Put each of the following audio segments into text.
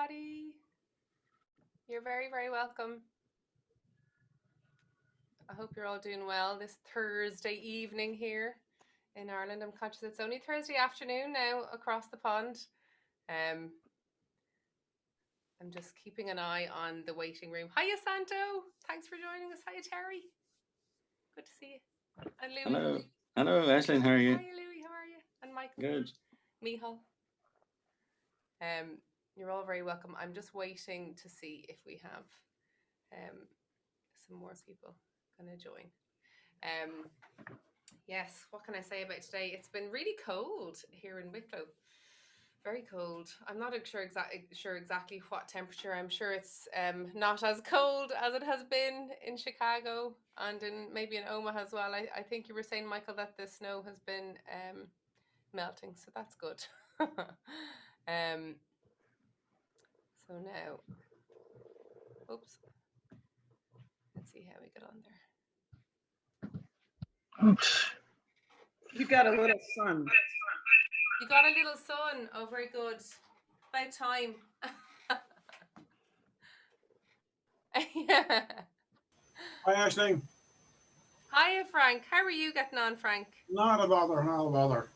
everybody. You're very, very welcome. I hope you're all doing well this Thursday evening here in Ireland. I'm conscious it's only Thursday afternoon now across the pond. Um, I'm just keeping an eye on the waiting room. Hiya, Santo. Thanks for joining us. Hiya, Terry. Good to see you. And Louis. Hello. Hello, Ashley. How are you? Hiya, Louis. How are you? And Michael. Good. Mihal. You're all very welcome. I'm just waiting to see if we have some more people going to join. Yes, what can I say about today? It's been really cold here in Wicklow. Very cold. I'm not sure exactly what temperature. I'm sure it's not as cold as it has been in Chicago and maybe in Omaha as well. I think you were saying, Michael, that the snow has been melting, so that's good. So now, oops, let's see how we get on there. Oops. You got a little sun. You got a little sun. Oh, very good. About time. Yeah. Hi, Aisling. Hiya, Frank. How are you getting on, Frank? Not a bother.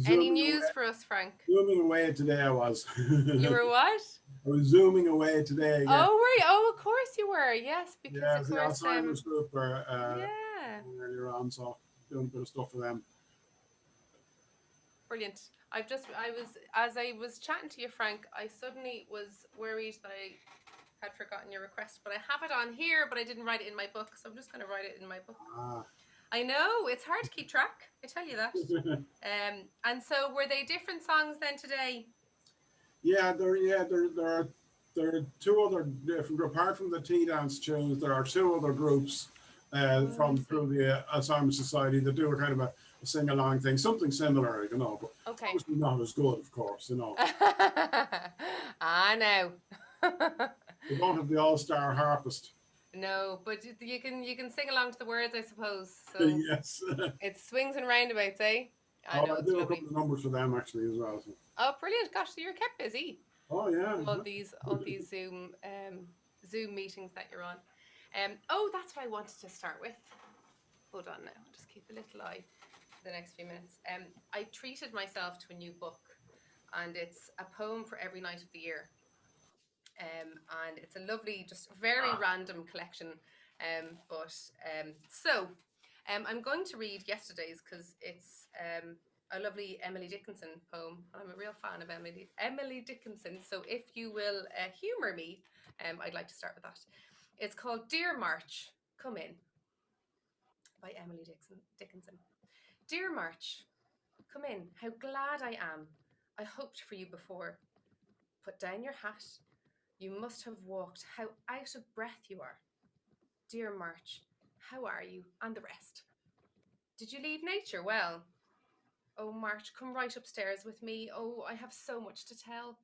Any news for us, Frank? Zooming away today, I was. You were what? I was zooming away today again. Oh, right. Oh, of course you were. Yes, because yeah, of the course. Alzheimer's group Yeah. earlier on, so doing a bit of stuff for them. Brilliant. As I was chatting to you, Frank, I suddenly was worried that I had forgotten your request, but I have it on here, but I didn't write it in my book, so I'm just going to write it in my book. I know, it's hard to keep track, I tell you that. And so were they different songs then today? Yeah, there are two other different, apart from the tea dance tunes, there are two other groups through the Alzheimer's Society that do a kind of a sing-along thing, something similar, but obviously not as good, of course, I know. We don't have the all-star harpist. No, but you can sing along to the words, I suppose. So yes. It's swings and roundabouts, eh? I do a couple of numbers for them actually as well. So. Oh, brilliant! Gosh, so you're kept busy. Oh yeah. All these Zoom meetings that you're on. Oh, that's what I wanted to start with. Hold on now. I'll just keep a little eye for the next few minutes. I treated myself to a new book, and it's a poem for every night of the year. And it's a lovely, just very random collection. I'm going to read yesterday's because it's a lovely Emily Dickinson poem. I'm a real fan of Emily Dickinson. So if you will humour me, I'd like to start with that. It's called Dear March, Come In by Emily Dickinson. Dear March, come in. How glad I am. I hoped for you before. Put down your hat. You must have walked. How out of breath you are. Dear March, how are you? And the rest. Did you leave nature well? Oh, March, come right upstairs with me. Oh, I have so much to tell.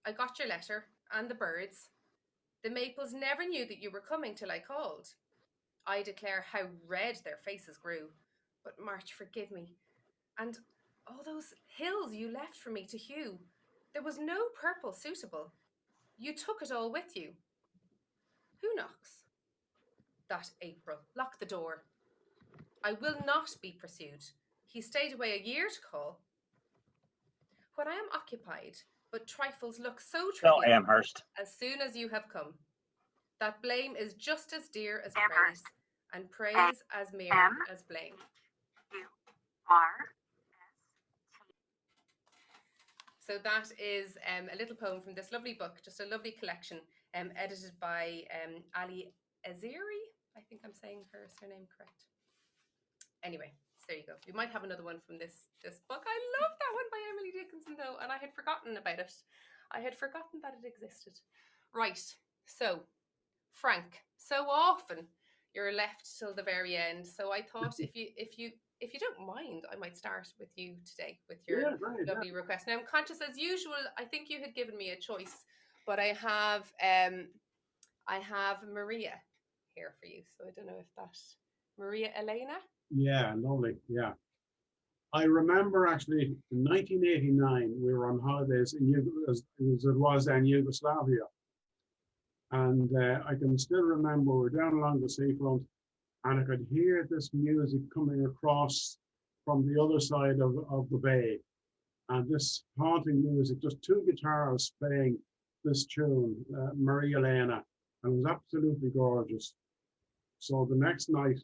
I got your letter and the birds. The maples never knew that you were coming till I called. I declare how red their faces grew. But March, forgive me. And all those hills you left for me to hew. There was no purple suitable. You took it all with you. Who knocks? That April. Lock the door. I will not be pursued. He stayed away a year to call. When I am occupied, but trifles look so trivial Amherst. as soon as you have come. That blame is just as dear as praise, and praise as mere as blame. So that is a little poem from this lovely book, just a lovely collection, edited by Ali Aziri. I think I'm saying her surname correct. Anyway, so there you go. We might have another one from this book. I love that one by Emily Dickinson, though, and I had forgotten about it. I had forgotten that it existed. Right, so Frank, so often you're left till the very end. So I thought if you don't mind, I might start with you today with your lovely request. Now I'm conscious, as usual, I think you had given me a choice, but I have Maria here for you. So I don't know if that's Maria Elena. Yeah, lovely. Yeah. I remember actually in 1989, we were on holidays in as it was then Yugoslavia. And I can still remember we were down along the seafront and I could hear this music coming across from the other side of the bay. And this haunting music, just two guitars playing this tune, Maria Elena, and it was absolutely gorgeous. So the next night,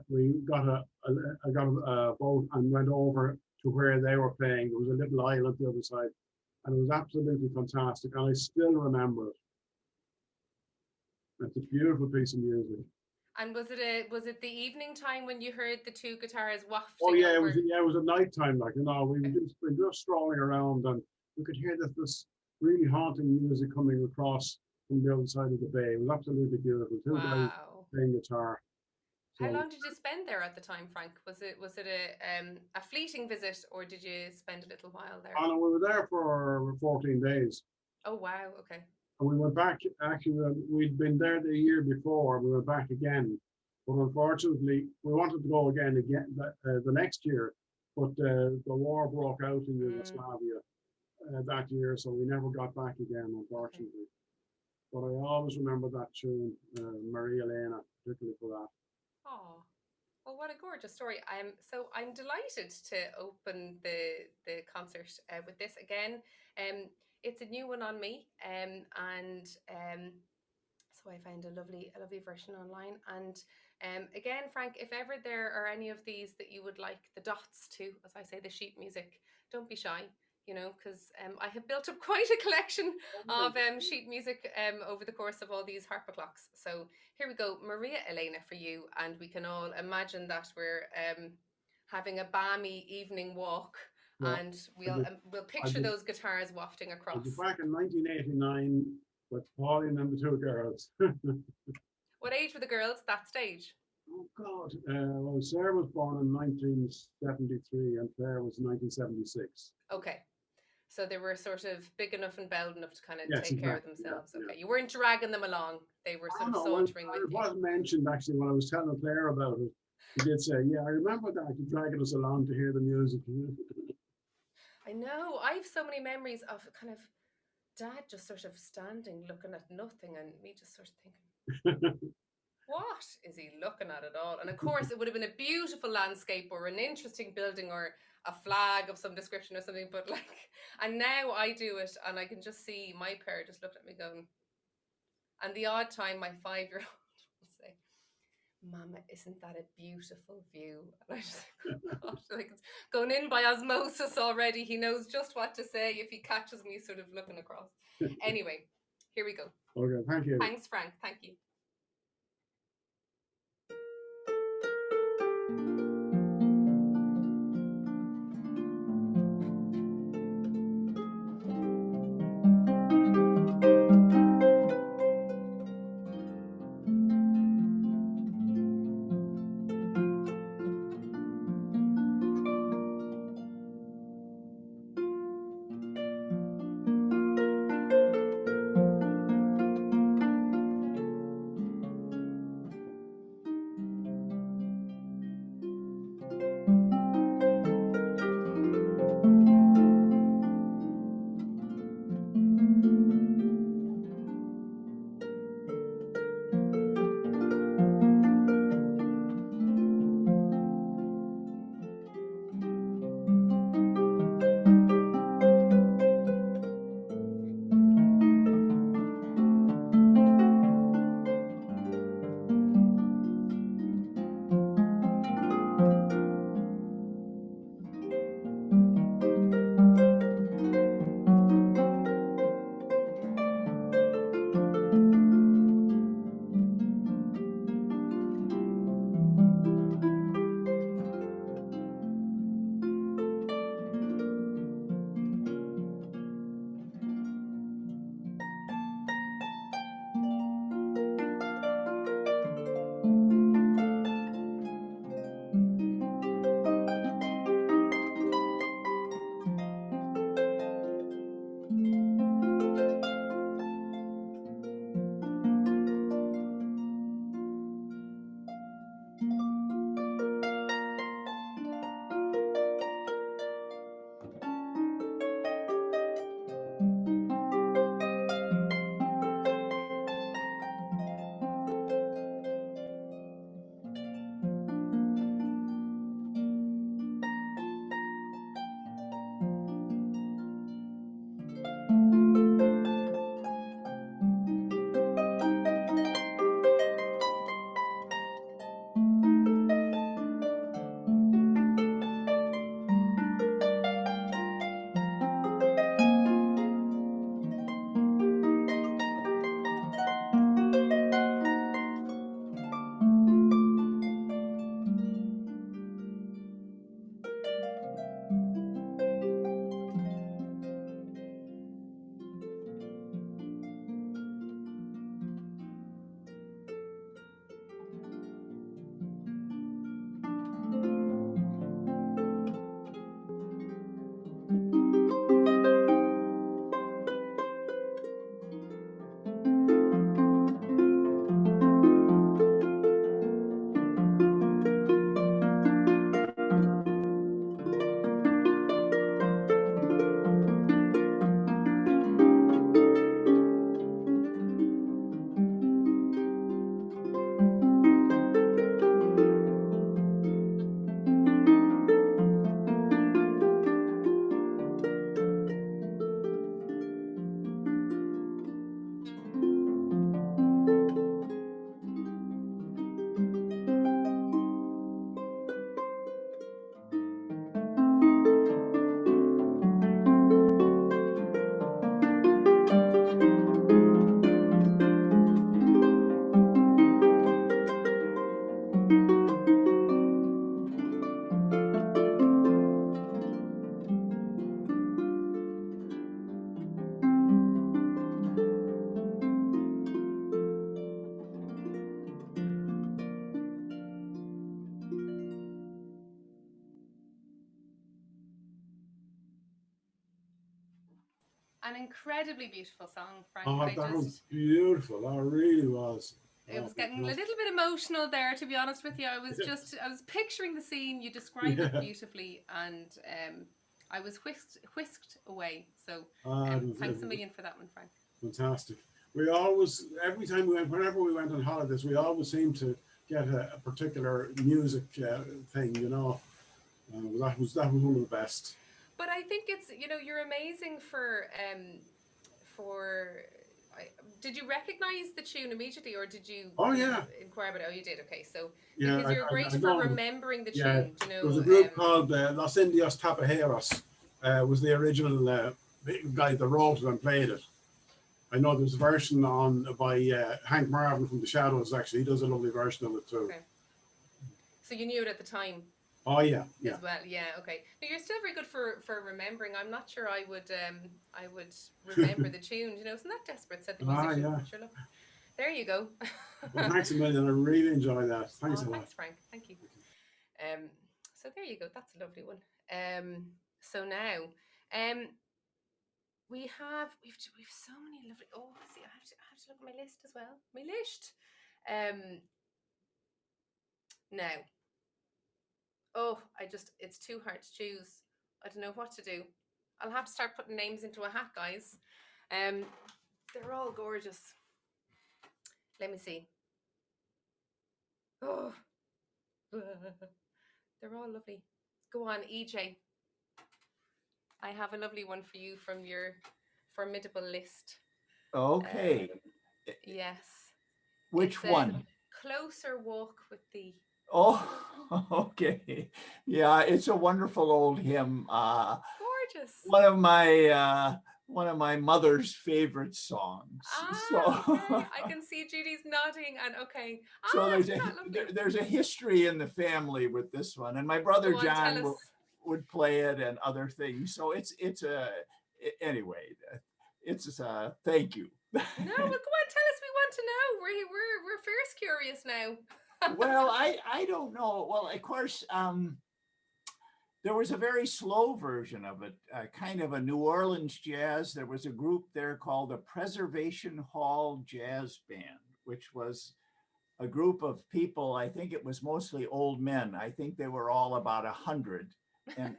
we I got a boat and went over to where they were playing. There was a little island the other side, and it was absolutely fantastic. And I still remember it. It's a beautiful piece of music. And was it the evening time when you heard the two guitars wafting? Oh yeah, over? it was at night time. Like, you know, we were just strolling around, and we could hear this really haunting music coming across from the other side of the bay. It was absolutely beautiful. Two guys playing guitar. So, how long did you spend there at the time, Frank? Was it a fleeting visit, or did you spend a little while there? Oh no, we were there for 14 days. Oh wow, okay. And we went back. Actually, we'd been there the year before. We went back again, but unfortunately, we wanted to go again the next year, but the war broke out in Yugoslavia that year, so we never got back again, unfortunately. Okay. But I always remember that tune, Maria Elena, particularly for that. Oh, well, what a gorgeous story. So I'm delighted to open the concert with this again. It's a new one on me, and so I found a lovely version online. And again, Frank, if ever there are any of these that you would like the dots to, as I say, the sheet music, don't be shy. You know, because I have built up quite a collection of sheet music over the course of all these harp clocks. So here we go, Maria Elena for you, and we can all imagine that we're having a balmy evening walk, and we'll picture those guitars wafting across. Back in 1989 with Pauline and the two girls. What age were the girls at that stage? Oh God, well, Sarah was born in 1973 and Claire was 1976. Okay. So they were sort of big enough and bold enough to kind of take exactly. care of themselves. Yeah, okay, you weren't dragging them along; they were sort of sauntering with you. It was mentioned actually when I was telling Claire about it. He did say, "Yeah, I remember that you dragging us along to hear the music." I know. I have so many memories of kind of Dad just sort of standing, looking at nothing, and me just sort of thinking, "What is he looking at all?" And of course, it would have been a beautiful landscape or an interesting building or a flag of some description or something, but like, and now I do it and I can just see my pair just looking at me going, and the odd time my 5-year-old will say, "Mama, isn't that a beautiful view?" And I just like, oh, like it's going in by osmosis already. He knows just what to say if he catches me sort of looking across. Anyway, here we go. Okay, thank you. Thanks, Frank. Thank you. An incredibly beautiful song, Frank. Oh, I that was just, beautiful. That really was. it Oh, was getting a fantastic. little bit emotional there, to be honest with you. I was picturing the scene. You describe it Yeah. beautifully, and I was whisked away. So, It thanks a was million for that one, Frank. fantastic. We always, every time we went, whenever we went on holidays, we always seemed to get a particular music thing, you know. That was one of the best. But I think it's, you're amazing for. I, did you recognize the tune immediately, or did you Oh kind of yeah, inquire about it? Oh, you did. Okay, so yeah. because you're great I for know. remembering the Yeah, tune, there was a group called Los Indios Tapajeros. Was the original guy that wrote it and played it. I know there's a version on by Hank Marvin from the Shadows. Actually, he does a lovely version of it too. Okay, so you knew it at the time Oh yeah, yeah. as well. Yeah. Okay. No, you're still very good for remembering. I'm not sure I would remember the tune. Isn't that desperate? Said the musician. Yeah. Sure. Look, there you go. Well, thanks a million. I really enjoy that. Thanks a lot. Thanks, Frank. Thank you. So there you go. That's a lovely one. So now, we've so many lovely. Oh, see, I have to look at my list as well. My list. Now, it's too hard to choose. I don't know what to do. I'll have to start putting names into a hat, guys. They're all gorgeous. Let me see. Oh, they're all lovely. Go on, EJ. I have a lovely one for you from your formidable list. Okay. Yes. Which one? Closer Walk with Thee. Oh, okay. Yeah, it's a wonderful old hymn. Gorgeous. One of my mother's favorite songs. Okay. I can see Judy's nodding, and okay. So Lovely. there's a history in the family with this one, and my brother Go on, John would play it and other things. So anyway. Thank you. No, well, go on, tell us. We want to know. We're first curious now. Well, I don't know. Well, of course, there was a very slow version of it, kind of a New Orleans jazz. There was a group there called the Preservation Hall Jazz Band, which was a group of people. I think it was mostly old men. I think they were all about 100. And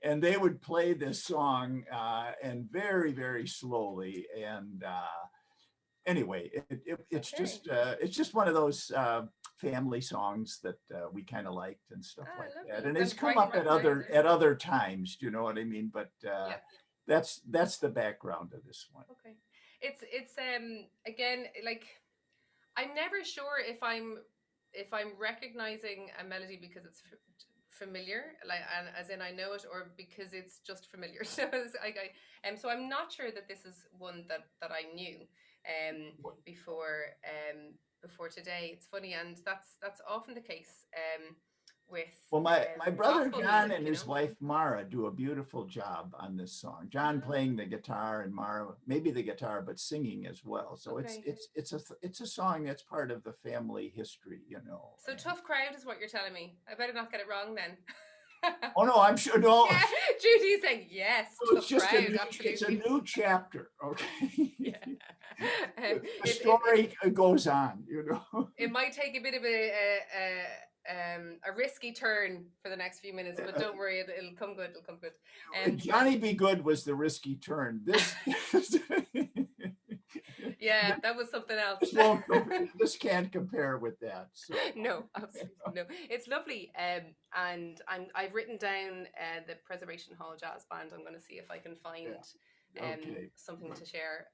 and they would play this song and very, very slowly. And anyway, it's just one of those family songs that we kind of liked and stuff like lovely. that. And it's come up at other times, do you know what I mean? But that's the background of this one. Okay. It's again, like, I'm never sure if I'm recognizing a melody because it's familiar, like, and as in I know it, or because it's just familiar. So so I'm not sure that this is one that I knew before today. It's funny, and that's often the case with. Well, my brother John music, and his wife Mara do a beautiful job on this song. John playing the guitar and Mara maybe the guitar, but singing as well. So it's a song that's part of the family history, So tough crowd is what you're telling me. I better not get it wrong then. Oh no, I'm sure. No, yeah, Judy's saying yes. So tough crowd, absolutely. It's a new chapter. Okay. Yeah. The story goes on. It might take a bit of a risky turn for the next few minutes, but don't worry, it'll come good. It'll come good. Johnny Be Good was the risky turn. This. Yeah, that was something else. This can't compare with that. So. No, absolutely no. It's lovely, and I've written down the Preservation Hall Jazz Band. I'm going to see if I can find something to share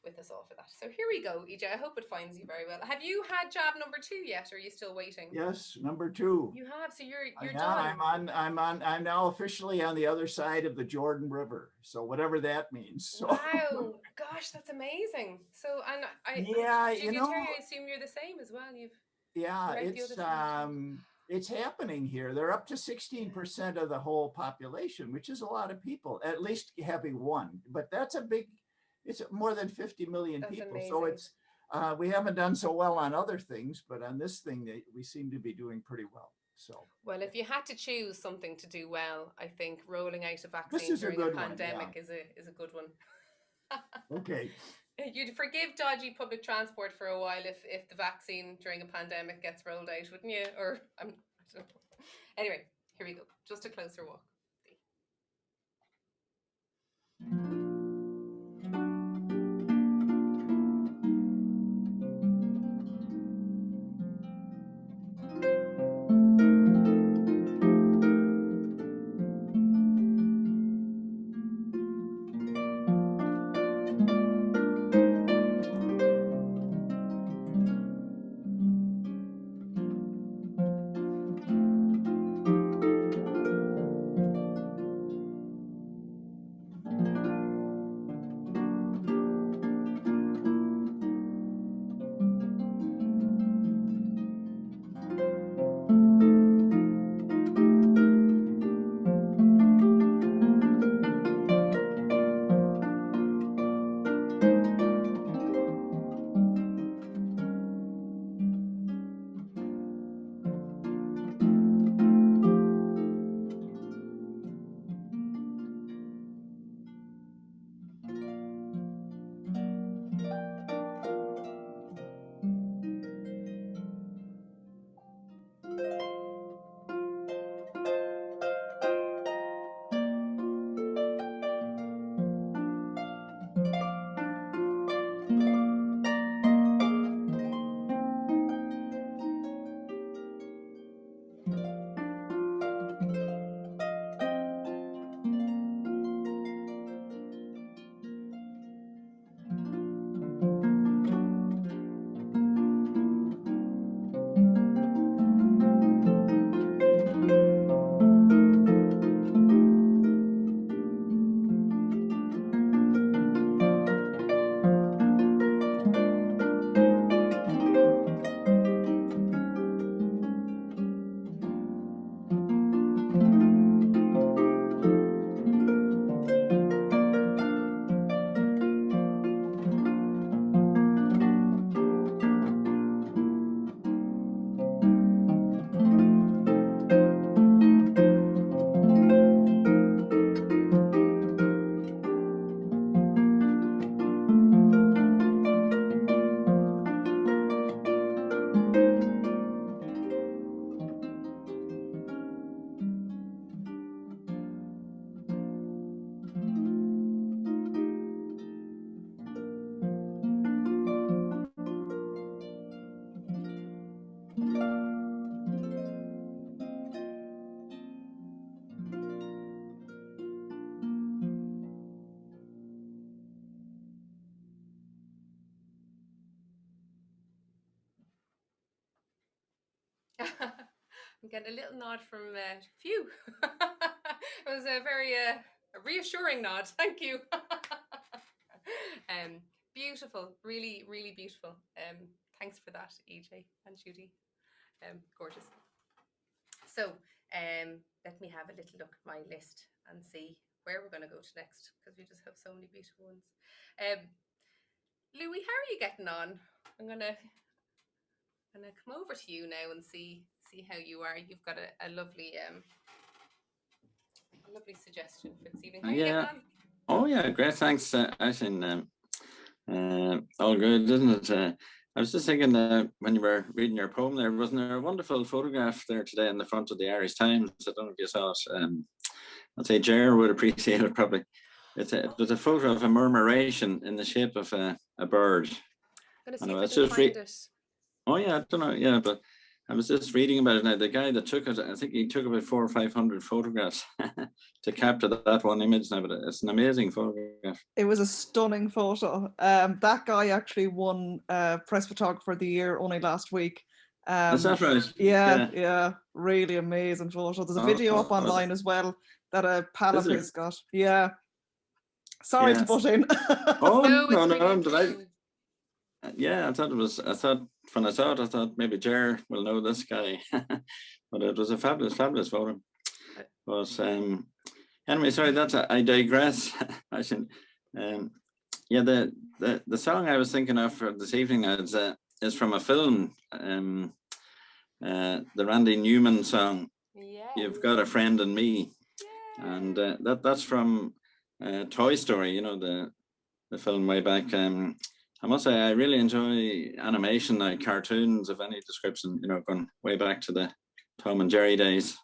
with us all for that. So here we go, EJ. I hope it finds you very well. Have you had job number 2 yet, or are you still waiting? Yes, number 2. You have. So you're done. I'm now officially on the other side of the Jordan River. So whatever that means. So. Wow, gosh, that's amazing. So I assume you're the same as well. It's happening here. They're up to 16% of the whole population, which is a lot of people. At least having one, but it's more than 50 million people. Amazing. So it's we haven't done so well on other things, but on this thing we seem to be doing pretty well. So Well, if you had to choose something to do well, I think rolling out a this vaccine is a during a good one. pandemic is a good one. Yeah. Okay. You'd forgive dodgy public transport for a while if the vaccine during a pandemic gets rolled out, wouldn't you? Or I don't know. Anyway, here we go. Just a closer walk. I'm getting a little nod from Phew. It was a very reassuring nod. Thank you. Beautiful, really, really beautiful. Thanks for that, EJ and Judy. Gorgeous. So, let me have a little look at my list and see where we're going to go to next, because we just have so many beautiful ones. Louis, how are you getting on? I'm gonna come over to you now and see how you are. You've got a lovely suggestion for this evening. How are you getting Yeah. on? Oh, yeah. Great. Thanks, Aisling. All good, isn't it? I was just thinking when you were reading your poem there, wasn't there a wonderful photograph there today in the front of the Irish Times? I don't know if you saw it. I'd say Ger would appreciate it probably. It was a photo of a murmuration in the shape of a bird. I'm going to And see I if I was can just find it. Oh yeah, I don't know. Yeah, but I was just reading about it now. The guy that took it, I think he took about 400 or 500 photographs to capture that one image now. But it's an amazing photograph. It was a stunning photo. That guy actually won Press Photographer of the Year only last week. Is that right? Yeah, really amazing photo. There's a video up online as well that a pal of his got. Yeah. Sorry to butt in. Oh No, no, it's no, really I'm delighted. interesting. Yeah, I thought when I saw it, I thought maybe Ger will know this guy. But it was a fabulous photo. But anyway, sorry, I digress. I should, yeah, the song I was thinking of for this evening is from a film. the Randy Newman song, Yeah. "You've Got a Friend in Me," Yeah. and that's from Toy Story. You know, the film way back. I must say, I really enjoy animation, like cartoons of any description. You know, going way back to the Tom and Jerry days,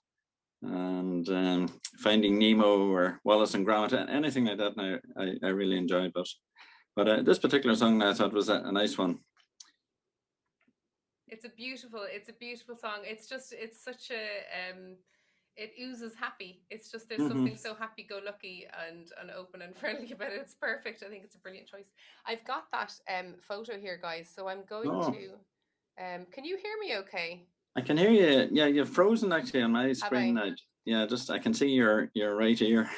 and Finding Nemo or Wallace and Gromit, anything like that. Now I really enjoy, but this particular song I thought was a nice one. It's a beautiful song. It's such a it oozes happy. It's just there's something so happy-go-lucky and open and friendly about it. It's perfect. I think it's a brilliant choice. I've got that photo here, guys. So I'm going to. Can you hear me? Okay. I can hear you. Yeah, you're frozen actually on my screen I? now. Yeah, just I can see your right ear.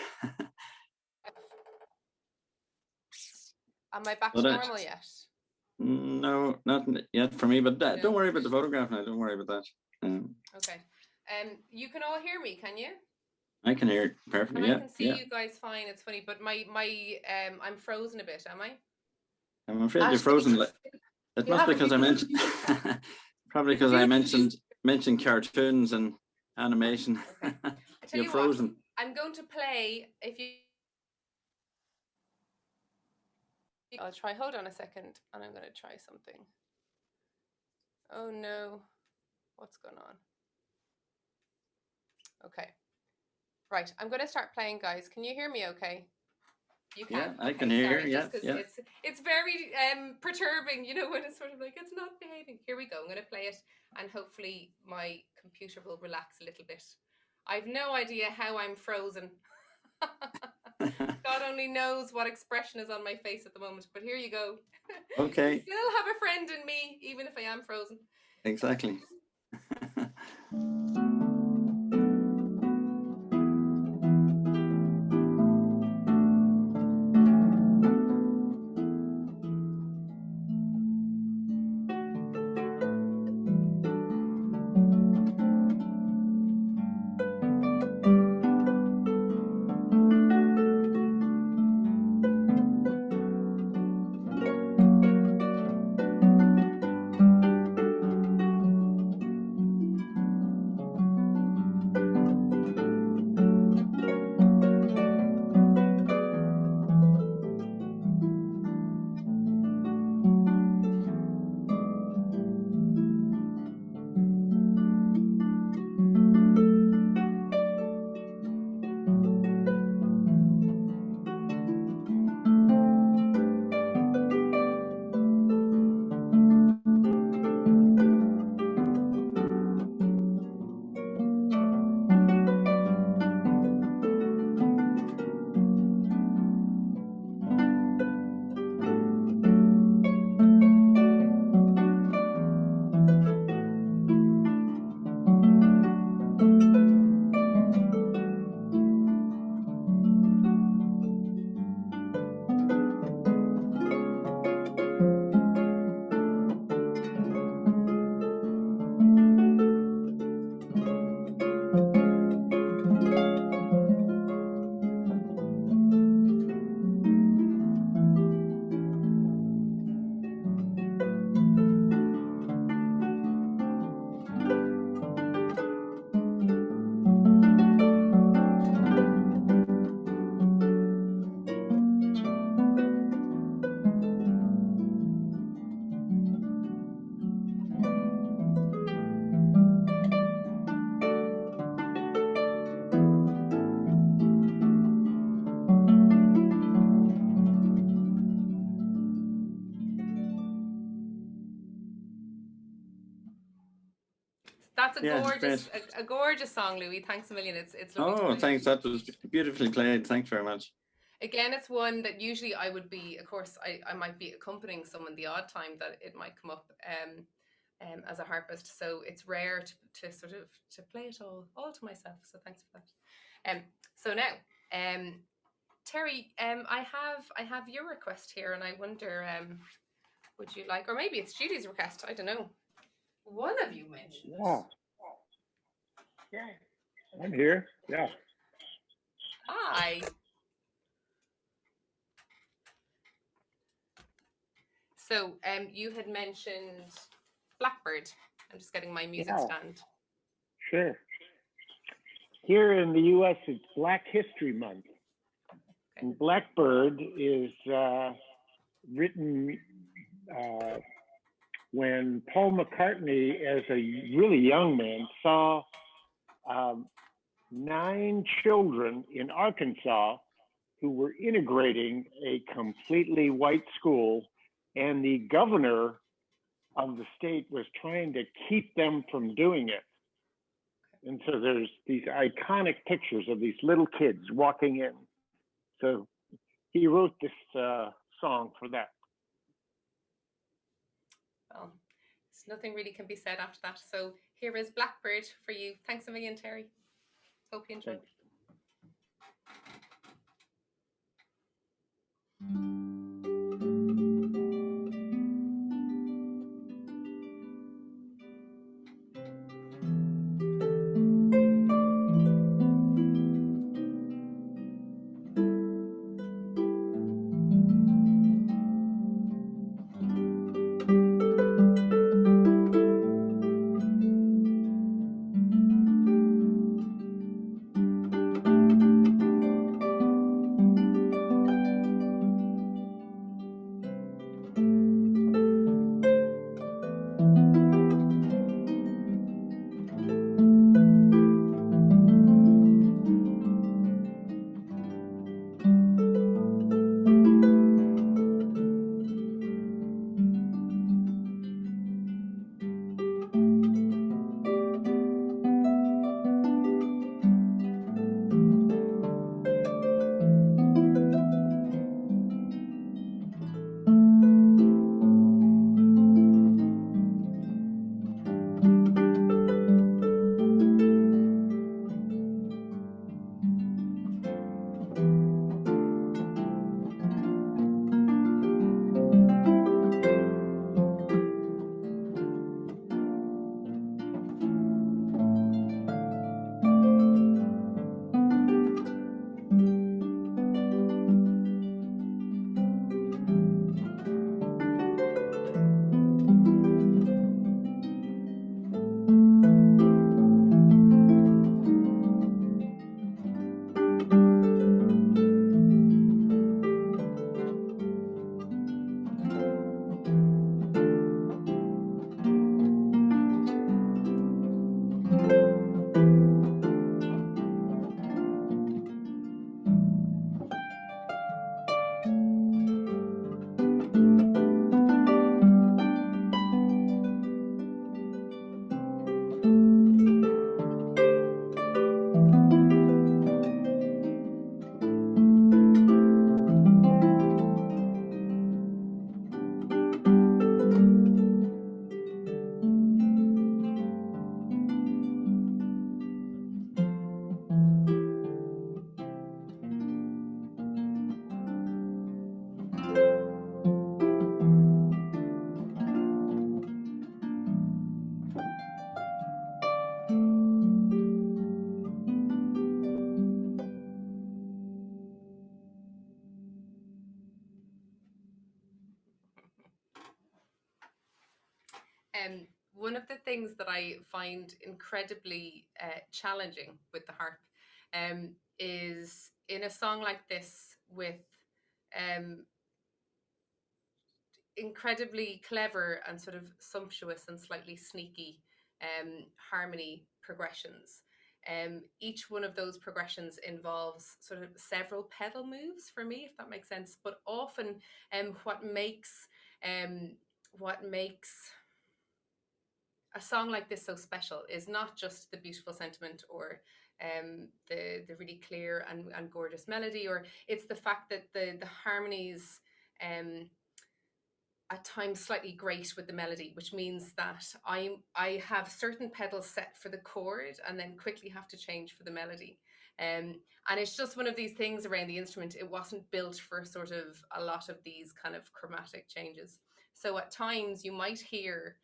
Am I back to normal yet? No, not yet for me. But don't worry about the photograph now. Don't worry about that. Okay. You can all hear me, can you? I can hear it perfectly. And I can see you guys fine. It's funny, but my I'm frozen a bit. Am I? I'm afraid you're frozen. It must be because I mentioned probably because I mentioned cartoons and animation. Okay. I tell You're you frozen. what, I'm going to play. If you, I'll try. Hold on a second, and I'm going to try something. Oh no, what's going on? Okay, right. I'm going to start playing, guys. Can you hear me? Okay. You can. Yeah, I okay, can hear. Sorry, Yeah, just because it's very perturbing, you know, when it's sort of like it's not behaving. Here we go. I'm going to play it, and hopefully my computer will relax a little bit. I've no idea how I'm frozen. God only knows what expression is on my face at the moment. But here you go. Okay. You still have a friend in me, even if I am frozen. Exactly. That's a gorgeous song, Louis. Thanks a million. It's lovely. Oh, thanks. That was beautifully played. Thanks very much. Again, it's one that usually I would be. Of course, I might be accompanying someone the odd time that it might come up as a harpist. So it's rare to sort of to play it all to myself. So thanks for that. So now, Terry, I have your request here, and I wonder, would you like, or maybe it's Judy's request. I don't know. One of you mentioned. Yeah, I'm here. Yeah. Hi. So, you had mentioned Blackbird. I'm just getting my music Yeah. stand. Sure. Here in the U.S., it's Black History Month. Okay. And Blackbird is written when Paul McCartney, as a really young man, saw 9 children in Arkansas who were integrating a completely white school, and the governor of the state was trying to keep them from doing it. And so there's these iconic pictures of these little kids walking in. So he wrote this song for that. Well, nothing really can be said after that. So here is Blackbird for you. Thanks a million, Terry. Hope you enjoyed. One of the things that I find incredibly challenging with the harp is in a song like this with incredibly clever and sort of sumptuous and slightly sneaky harmony progressions. Each one of those progressions involves sort of several pedal moves for me, if that makes sense. But often, what makes a song like this so special is not just the beautiful sentiment or the really clear and gorgeous melody, or it's the fact that the harmonies at times slightly grate with the melody, which means that I have certain pedals set for the chord and then quickly have to change for the melody. And it's just one of these things around the instrument. It wasn't built for sort of a lot of these kind of chromatic changes. So at times you might hear,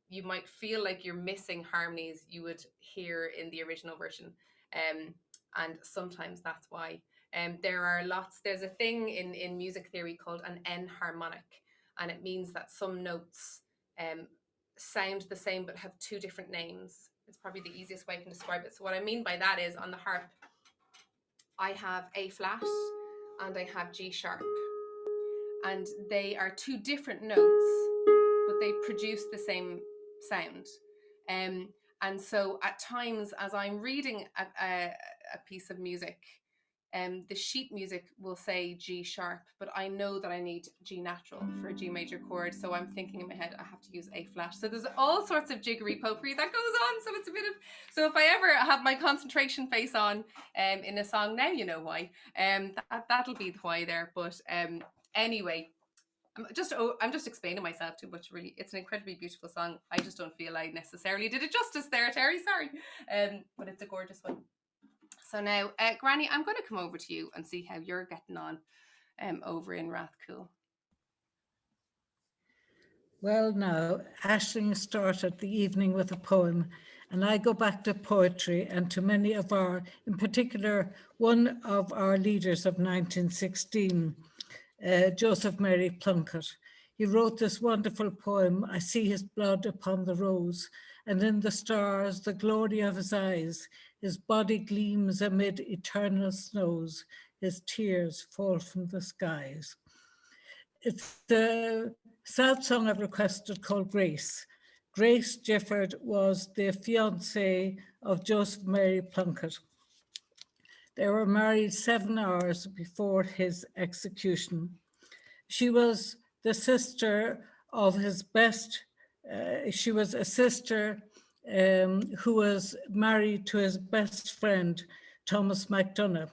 you might feel like you're missing harmonies you would hear in the original version. And sometimes that's why. There's a thing in music theory called an enharmonic, and it means that some notes sound the same but have two different names. It's probably the easiest way I can describe it. So what I mean by that is, on the harp, I have A flat and I have G sharp. And they are two different notes, but they produce the same sound. And so at times, as I'm reading a piece of music, the sheet music will say G sharp, but I know that I need G natural for a G major chord. So I'm thinking in my head, I have to use A flat. So there's all sorts of jiggery pokery that goes on. So it's a bit of, so if I ever have my concentration face on in a song, now you know why. That'll be the why there. But anyway, I'm just explaining myself too much. Really, it's an incredibly beautiful song. I just don't feel I necessarily did it justice there, Terry. Sorry, but it's a gorgeous one. So now, Granny, I'm going to come over to you and see how you're getting on over in Rathcoole. Well, now, Aisling started the evening with a poem, and I go back to poetry and to many of our, in particular, one of our leaders of 1916, Joseph Mary Plunkett. He wrote this wonderful poem, I see his blood upon the rose, and in the stars, the glory of his eyes, his body gleams amid eternal snows, his tears fall from the skies. It's the sad song I've requested called Grace. Grace Gifford was the fiancée of Joseph Mary Plunkett. They were married 7 hours before his execution. She was the sister of his best, she was a sister who was married to his best friend, Thomas MacDonagh.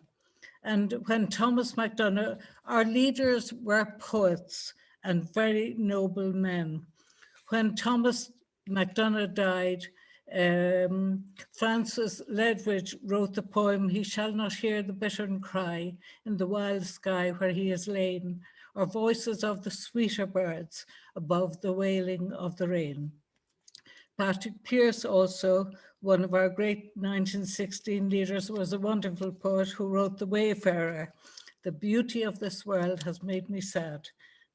And when Thomas MacDonagh, our leaders were poets and very noble men. When Thomas MacDonagh died, Francis Ledwidge wrote the poem, He shall not hear the bittern cry in the wild sky where he is lain, or voices of the sweeter birds above the wailing of the rain. Patrick Pearse, also one of our great 1916 leaders, was a wonderful poet who wrote The Wayfarer. The beauty of this world has made me sad,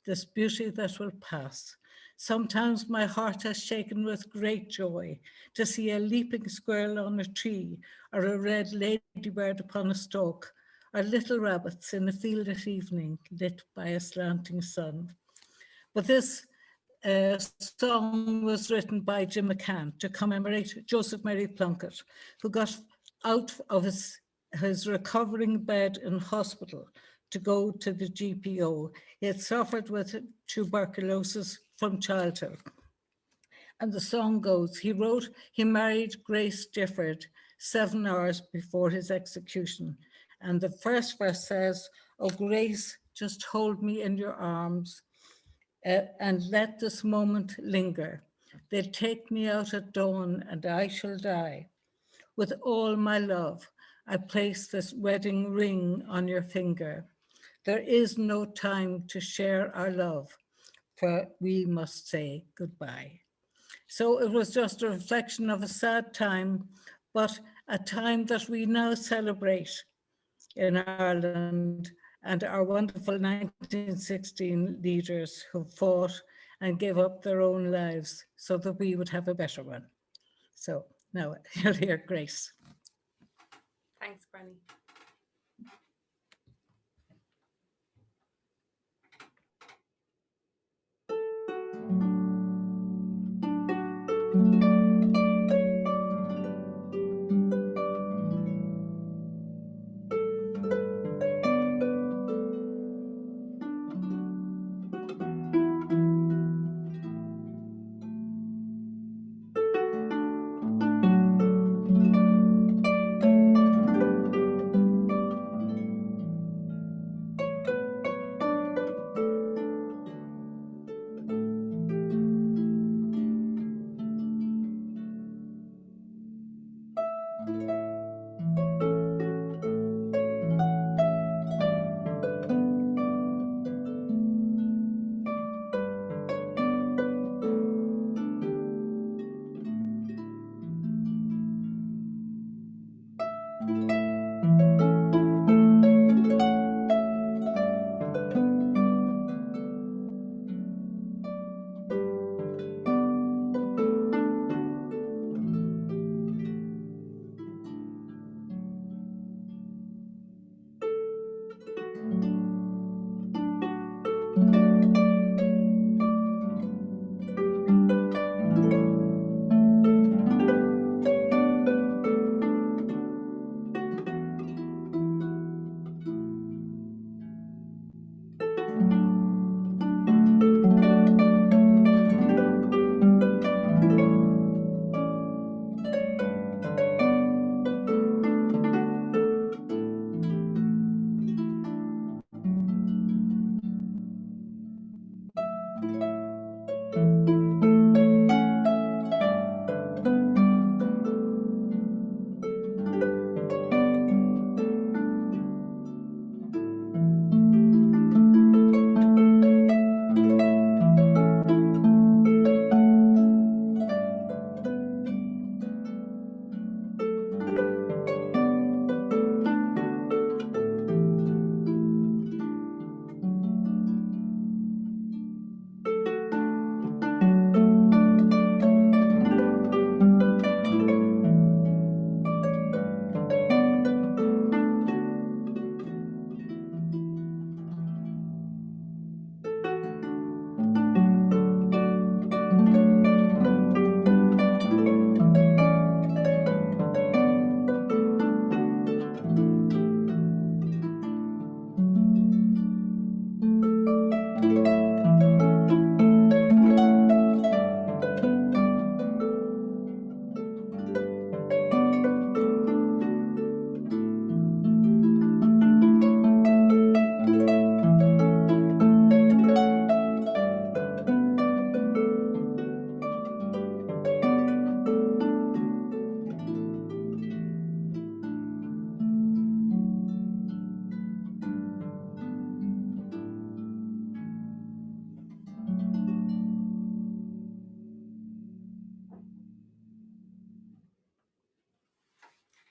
this beauty that will pass. Sometimes my heart has shaken with great joy to see a leaping squirrel on a tree, or a red ladybird upon a stalk, or little rabbits in a field at evening lit by a slanting sun. But this song was written by Jim McCann to commemorate Joseph Mary Plunkett, who got out of his recovering bed in hospital to go to the GPO. He had suffered with tuberculosis from childhood. And the song goes, he married Grace Gifford 7 hours before his execution. And the first verse says, oh, Grace, just hold me in your arms and let this moment linger. They'll take me out at dawn and I shall die. With all my love, I place this wedding ring on your finger. There is no time to share our love, for we must say goodbye. So it was just a reflection of a sad time, but a time that we now celebrate in Ireland, and our wonderful 1916 leaders who fought and gave up their own lives so that we would have a better one. So now you'll hear Grace. Thanks, Granny.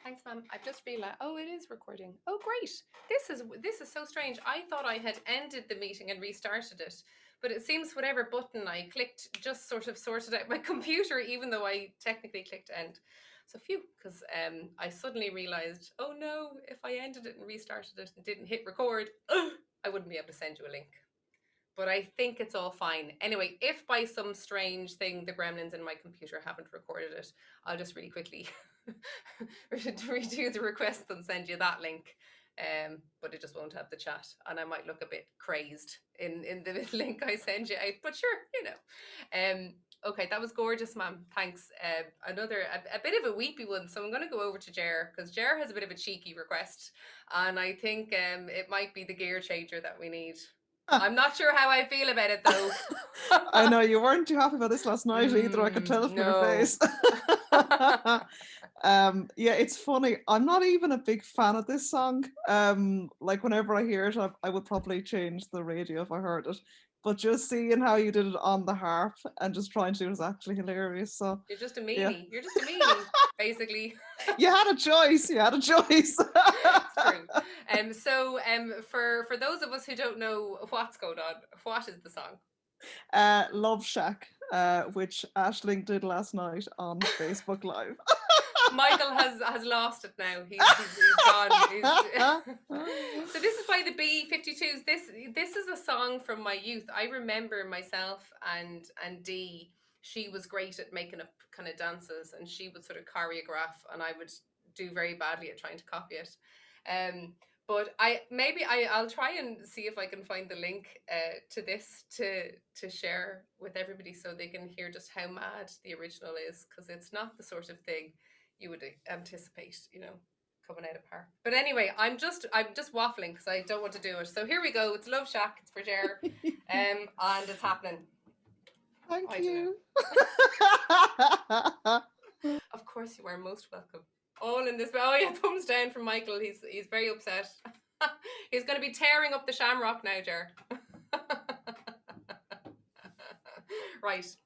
Thanks, ma'am. I've just realized. Oh, it is recording. Oh, great. This is so strange. I thought I had ended the meeting and restarted it, but it seems whatever button I clicked just sort of sorted out my computer, even though I technically clicked end. So phew, because I suddenly realized, oh no, if I ended it and restarted it and didn't hit record, I wouldn't be able to send you a link. But I think it's all fine. Anyway, if by some strange thing the gremlins in my computer haven't recorded it, I'll just really quickly redo the request and send you that link. But it just won't have the chat, and I might look a bit crazed in the link I send you out. But sure, you know. Okay, that was gorgeous, ma'am. Thanks. Another a bit of a weepy one. So I'm going to go over to Jer, because Jer has a bit of a cheeky request, and I think it might be the gear changer that we need. I'm not sure how I feel about it though. I know you weren't too happy about this last night either. I could tell from your face. Yeah, it's funny. I'm not even a big fan of this song. Like whenever I hear it, I would probably change the radio if I heard it. But just seeing how you did it on the harp and just trying to do it was actually hilarious. So you're just a meanie. Yeah. You're just a meanie, basically. You had a choice. You had a choice. It's true. So for those of us who don't know what's going on, what is the song? Love Shack, which Aisling did last night on Facebook Live. Michael has lost it now. He's gone. So this is by the B-52s. This is a song from my youth. I remember myself and Dee. She was great at making up kind of dances, and she would sort of choreograph, and I would do very badly at trying to copy it. But I'll try and see if I can find the link to this to share with everybody so they can hear just how mad the original is, because it's not the sort of thing you would anticipate, you know, coming out of Harp. But anyway, I'm just waffling because I don't want to do it. So here we go. It's Love Shack. It's for Jer, and it's happening. Thank you. Of course, you are most welcome. All in this. Oh yeah, thumbs down from Michael. He's very upset. He's going to be tearing up the shamrock now, Jer. Right.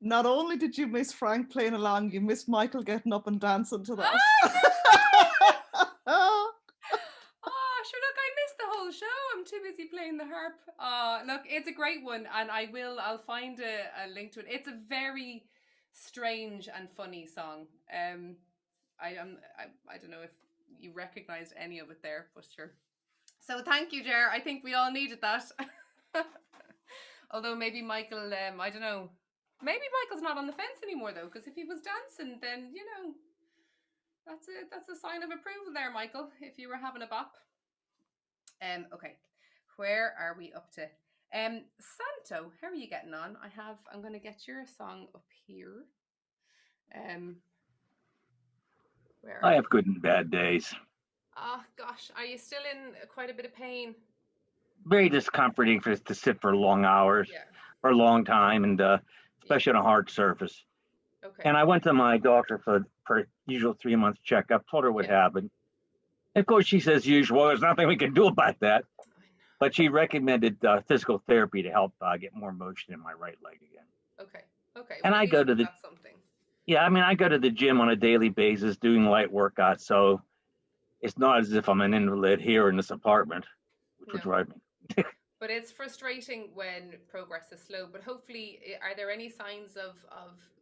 Not only did you miss Frank playing along, you missed Michael getting up and dancing to that. Oh, sure, look, I missed the whole show. I'm too busy playing the harp. Look, it's a great one, and I'll find a link to it. It's a very strange and funny song. I don't know if you recognized any of it there, but sure. So thank you, Jer. I think we all needed that. Although maybe Michael, I don't know. Maybe Michael's not on the fence anymore though, because if he was dancing, then that's a sign of approval there, Michael. If you were having a bop. Okay, where are we up to? Santo, how are you getting on? I'm going to get your song up here. Where I have good and bad days. Oh gosh, are you still in quite a bit of pain? Very discomforting to sit for long hours, Yeah. for a long time, and especially on a hard surface. Okay. And I went to my doctor for usual 3-month checkup, told her what happened. And of course, she says usual, there's nothing we can do about that. But she recommended physical therapy to help get more motion in my right leg again. Okay. Okay. And well, I go to the, that's something. Yeah, I mean, I go to the gym on a daily basis doing light workouts. So it's not as if I'm an invalid here in this apartment, which would drive me. But it's frustrating when progress is slow. But hopefully, are there any signs of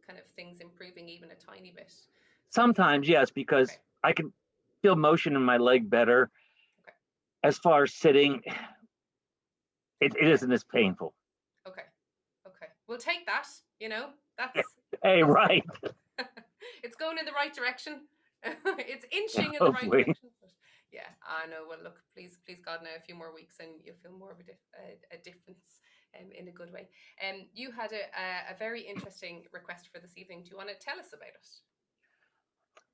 kind of things improving even a tiny bit? Sometimes, yes, because I can feel motion in my leg better. Okay. As far as sitting, it isn't as painful. Okay. Okay. We'll take that, that's... Hey, right. It's going in the right direction. It's inching in the right direction. But yeah, I know. Well, look, please God, now a few more weeks and you'll feel more of a difference in a good way. You had a very interesting request for this evening. Do you want to tell us about it?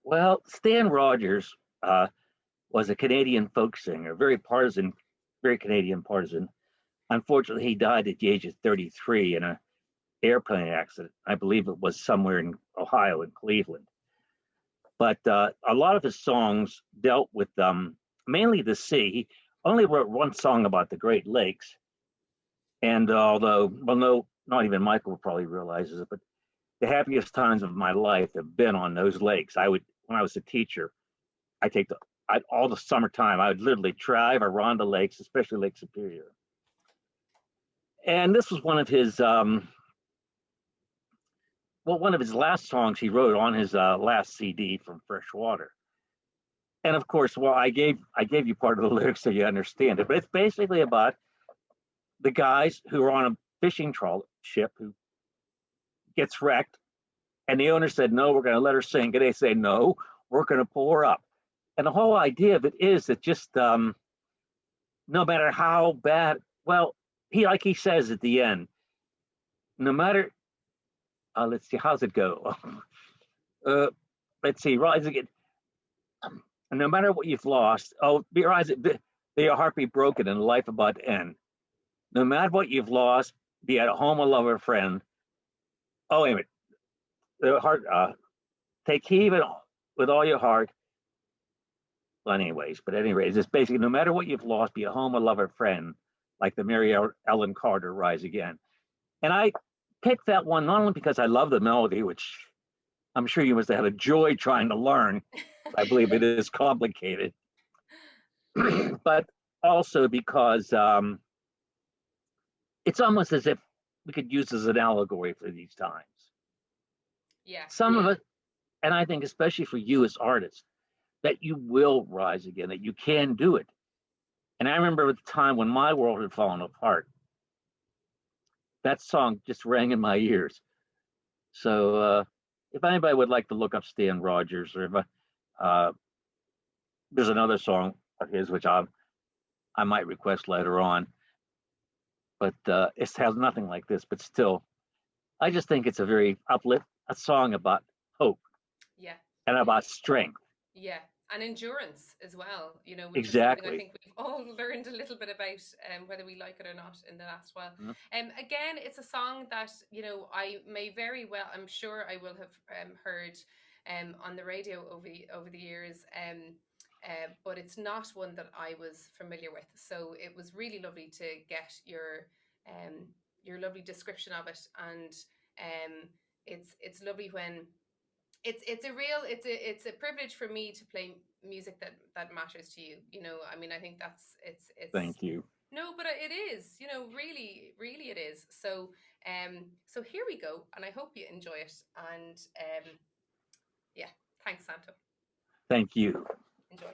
Well, Stan Rogers was a Canadian folk singer, very Canadian partisan. Unfortunately, he died at the age of 33 in an airplane accident. I believe it was somewhere in Ohio, in Cleveland. But a lot of his songs dealt with mainly the sea. He only wrote one song about the Great Lakes. And although, well, no, not even Michael probably realizes it, but the happiest times of my life have been on those lakes. When I was a teacher, all the summertime, I would literally drive around the lakes, especially Lake Superior. And this was one of his last songs he wrote on his last CD from Freshwater. And of course, well, I gave you part of the lyrics so you understand it, but it's basically about the guys who are on a fishing ship who gets wrecked, and the owner said, no, we're going to let her sink. And they say, no, we're going to pull her up. And the whole idea of it is that just no matter how bad, well, he says at the end, no matter, let's see, how's it go? Let's see, rise again. No matter what you've lost, rise, may your heart be broken and life about to end. No matter what you've lost, be at home, a lover, friend. Oh, wait a minute. The heart, take heed with all your heart. Well, anyways, it's basically no matter what you've lost, be a home, a lover, friend, like the Mary Ellen Carter, Rise Again. And I picked that one not only because I love the melody, which I'm sure you must have had a joy trying to learn. I believe it is complicated, but also because it's almost as if we could use as an allegory for these times. Yeah. Some of it, and I think especially for you as artists, that you will rise again, that you can do it. And I remember at the time when my world had fallen apart, that song just rang in my ears. So if anybody would like to look up Stan Rogers, or if there's another song of his which I might request later on, but it has nothing like this. But still, I just think it's a very a song about hope. Yeah. And about strength. Yeah, and endurance as well. Which exactly. Is something I think we've all learned a little bit about, whether we like it or not, in the last while. Again, it's a song that I may very well, I'm sure I will have heard on the radio over the years. But it's not one that I was familiar with. So it was really lovely to get your lovely description of it, and it's lovely when it's a privilege for me to play music that matters to you. You know, I mean, I think that's it's Thank you. no, but it is, you know, really, really it is. So so here we go, and I hope you enjoy it. And yeah, thanks, Santo. Thank you. Enjoy.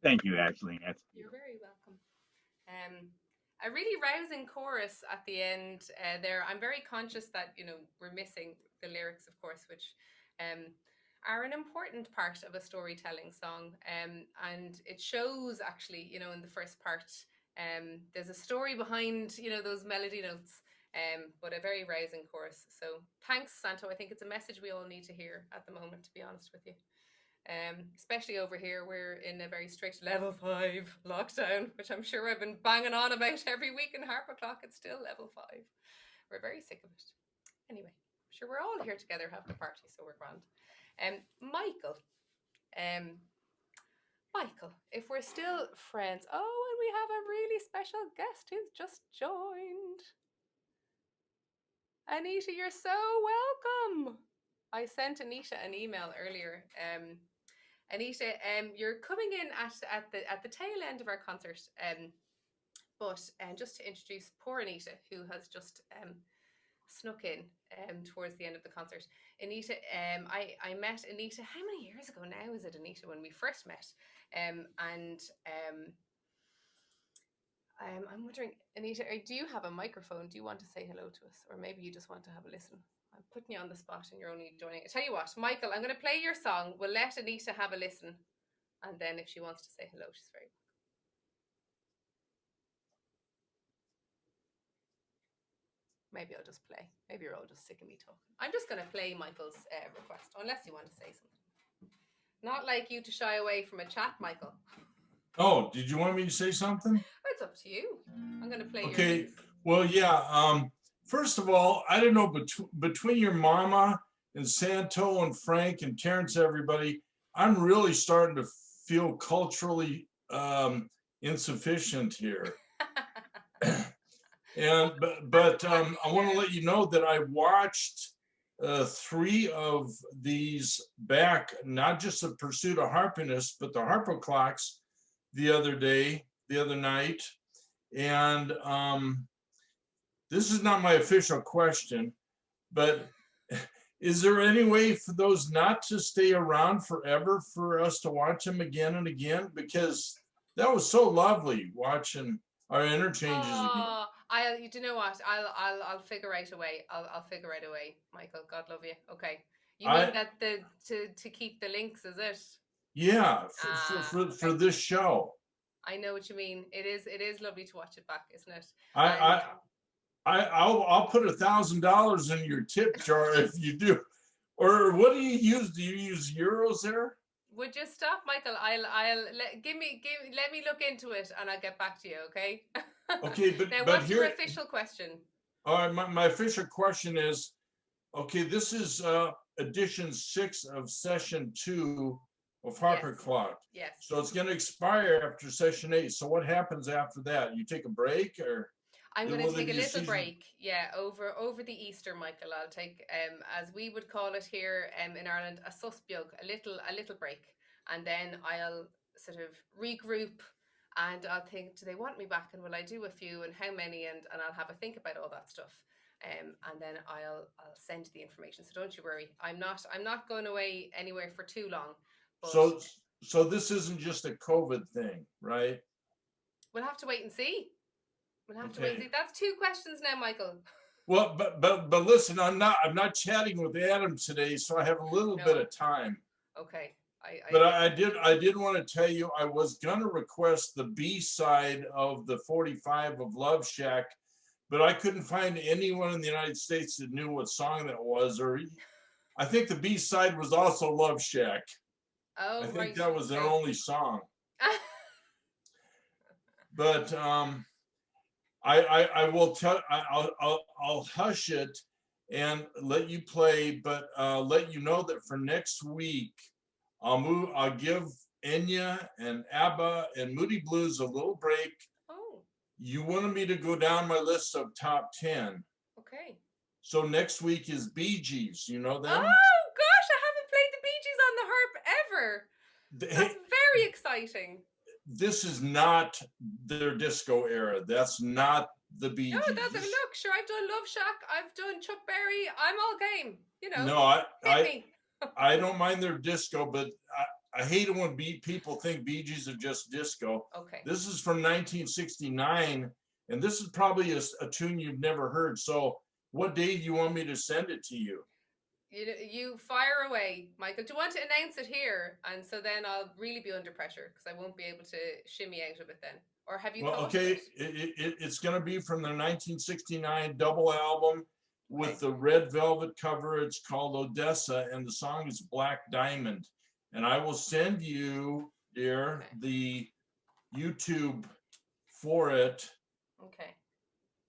Thank you, Ashley. That's You're very welcome. A really rousing chorus at the end there. I'm very conscious that, you know, we're missing the lyrics, of course, which are an important part of a storytelling song. And it shows actually, you know, in the first part, there's a story behind, you know, those melody notes, but a very rousing chorus. So thanks, Santo. I think it's a message we all need to hear at the moment, to be honest with you. Especially over here, we're in a very strict level 5 lockdown, which I'm sure I've been banging on about every week in Harp O'Clock. It's still level 5. We're very sick of it. Anyway, I'm sure we're all here together having a party, so we're grand. Michael, Michael, if we're still friends, oh, and we have a really special guest who's just joined. Anita, you're so welcome. I sent Anita an email earlier. Anita, you're coming in at the tail end of our concert. But just to introduce poor Anita, who has just snuck in towards the end of the concert. Anita, I met Anita, how many years ago now is it, Anita, when we first met? I'm wondering, Anita, do you have a microphone? Do you want to say hello to us? Or maybe you just want to have a listen? I'm putting you on the spot and you're only joining. I tell you what, Michael, I'm going to play your song. We'll let Anita have a listen. And then if she wants to say hello, she's very welcome. Maybe I'll just play. Maybe you're all just sick of me talking. I'm just going to play Michael's request, unless you want to say something. Not like you to shy away from a chat, Michael. Oh, did you want me to say something? It's up to you. I'm going to play your Okay. Well, yeah. First of all, I don't know, between your mama and Santo and Frank and Terrence, everybody, I'm really starting to feel culturally insufficient here. And but I want to let you know that I watched 3 of these back, not just the Pursuit of Harpiness, but the Harp O'Clocks the other night. And this is not my official question, but is there any way for those not to stay around forever for us to watch them again and again? Because that was so lovely watching our interchanges again. You know what? I'll figure out a way. I'll figure out a way, Michael. God love you. Okay. You mean that to keep the links, is it? Yeah, for this show. I know what you mean. It is lovely to watch it back, isn't it? I'll put $1,000 in your tip jar if you do. Or what do you use? Do you use euros there? Would you stop, Michael? Let me look into it and I'll get back to you, okay? Okay, but now, but what's here, your official question? All right, my official question is, okay, this is edition 6 of session 2 of Harp O'Clock. Yes. So it's going to expire after session 8. So what happens after that? You take a break, or? I'm going to take a little break. Yeah, over the Easter, Michael. I'll take, as we would call it here in Ireland, a susbiog, a little break, and then I'll sort of regroup, and I'll think, do they want me back, and will I do a few, and how many, and I'll have a think about all that stuff, and then I'll send the information. So don't you worry. I'm not going away anywhere for too long. But so this isn't just a COVID thing, right? We'll have to wait and see. That's 2 questions now, Michael. Well, but listen, I'm not chatting with Adam today, so I have a little bit of time. Okay. I did want to tell you, I was gonna request the B side of the 45 of Love Shack, but I couldn't find anyone in the United States that knew what song that was, or I think the B side was also Love Shack. Oh, I think that was their only song. But I will tell. I'll hush it and let you play, but let you know that for next week, I'll give Enya and ABBA and Moody Blues a little break. Oh. You wanted me to go down my list of top 10. Okay. So next week is Bee Gees. You know them? Oh gosh, I haven't played the Bee Gees on the harp ever. That's very exciting. This is not their disco era. That's not the Bee Gees. No, that's look. Sure, I've done Love Shack. I've done Chuck Berry. I'm all game. You know. No, I don't mind their disco, but I hate it when people think Bee Gees are just disco. Okay. This is from 1969, and this is probably a tune you've never heard. So what day do you want me to send it to you? You fire away, Michael. Do you want to announce it here? And so then I'll really be under pressure because I won't be able to shimmy out of it then. Or have you Well, thought okay, of it? it's going to be from their 1969 double album with Okay. the red velvet cover. It's called Odessa, and the song is Black Diamond. And I will send you, dear, Okay. the YouTube for it. Okay.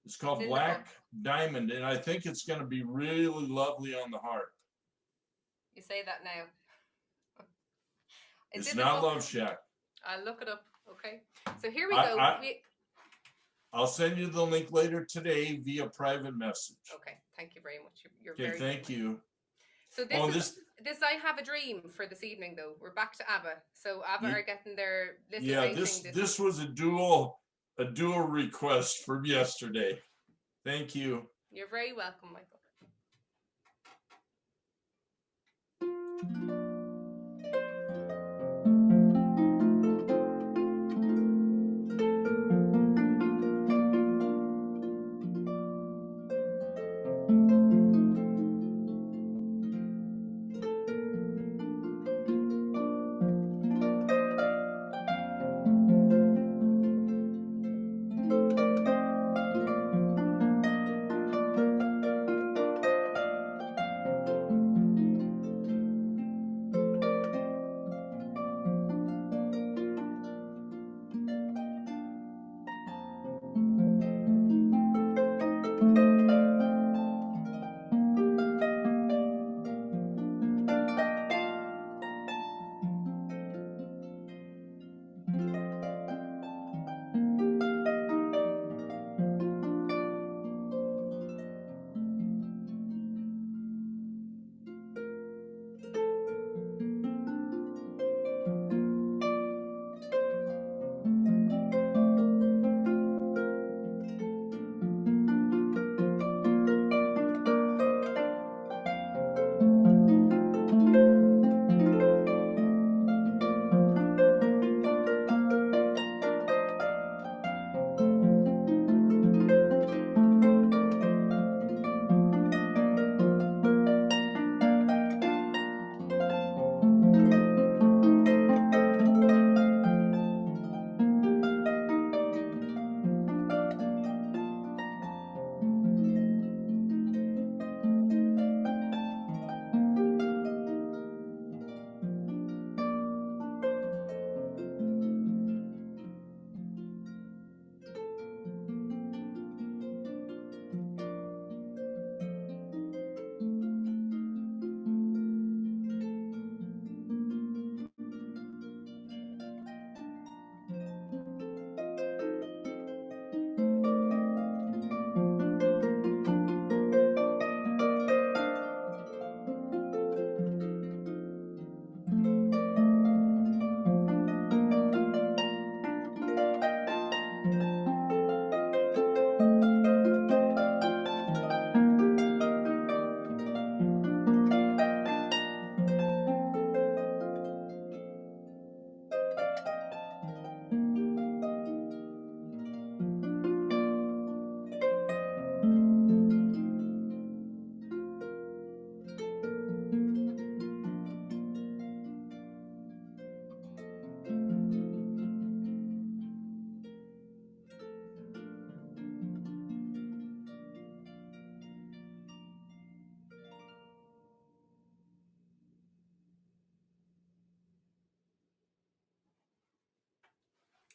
It's called It's in the Black book. Diamond, and I think it's going to be really lovely on the harp. You say that now. It's in the not book. Love Shack. I'll look it up. Okay. So here we go. I'll send you the link later today via private message. Okay. Thank you very much. You're Okay, very thank good. you. So this I Have a Dream for this evening though. We're back to ABBA. So ABBA are getting their little rating this was a dual request from yesterday. Thank you. You're very welcome, Michael.